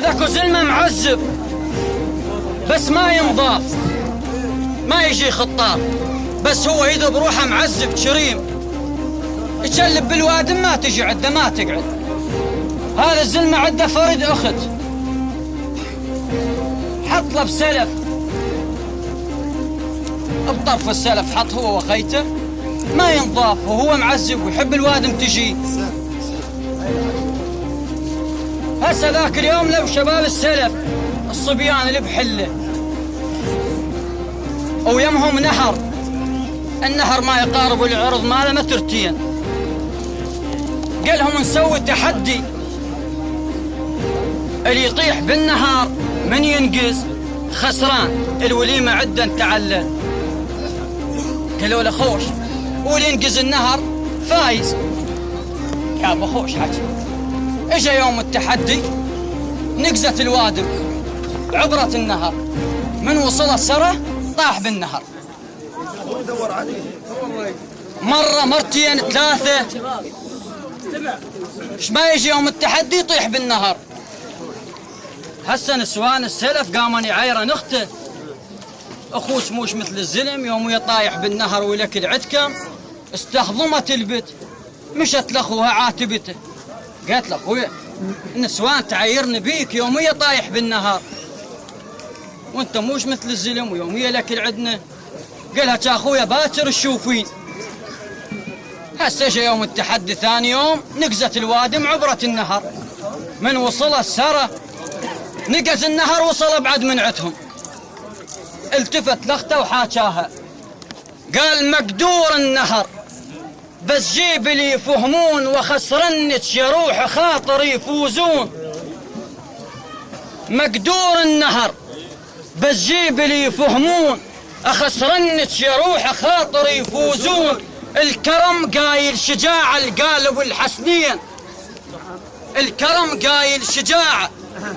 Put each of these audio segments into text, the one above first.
ذاك زلمه معذب بس ما ينضاف، ما يجي خطار، بس هو يذب بروحه معذب كريم، يشلب بالوادم ما تجي عده ما تقعد. هذا الزلمه عده فرد اخت، حط له بسلف بطرف السلف، حط هو وخيته ما ينضاف، وهو معذب ويحب الوادم تجي. هسه ذاك اليوم لو شباب السلف الصبيان اللي بحله ويمهم نهر، النهر ما يقارب العرض ماله مترتين، قالهم نسوي تحدي اللي يطيح بالنهار من ينقز خسران، الوليمة عدا تعلل. قالوا له خوش، واللي ينقز النهر فايز. يا ابو خوش حكي. اجا يوم التحدي، نقزت الوادم عبرة النهر، من وصل السرة طاح بالنهر، مرة مرتين ثلاثة، ايش ما يجي يوم التحدي يطيح بالنهر. هسه نسوان السلف قامن يعايرن اخته، اخوك موش مثل الزلم، يوم يطايح بالنهر ولك العتكم. استخضمت البت، مشت لاخوها عاتبته، قالت له اخويا النسوان تعايرني بيك يومية طايح بالنهار، وانت موش مثل الزلم ويومية لك العدنة. قالها يا اخويا باكر تشوفين. هسه جا يوم التحدي ثاني يوم، نقزت الوادم عبرة النهر، من وصل السرة نقز النهر وصل بعد منعتهم. التفت لاخته وحاكاها، قال مقدور النهر بس جيب لي يفهمون، وخسرنك يا روح خاطر يفوزون. مقدور النهر بس جيب لي يفهمون، اخسرنك يا روح خاطر يفوزون. الكرم قايل شجاعة القالب الحسنين، الكرم قايل شجاعة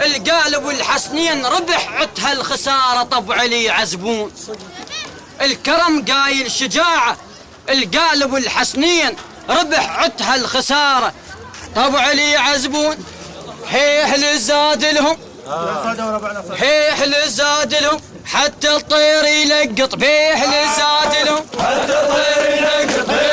القالب الحسنين، ربح عتها الخسارة طب علي عزبون. الكرم قايل شجاعة القالب الحسنين، ربح عتها الخسارة طب علي عزبون. حيح للزاد لهم، حيح للزاد لهم، حتى الطير يلقط بيح للزاد لهم، حتى الطير يلقط بيح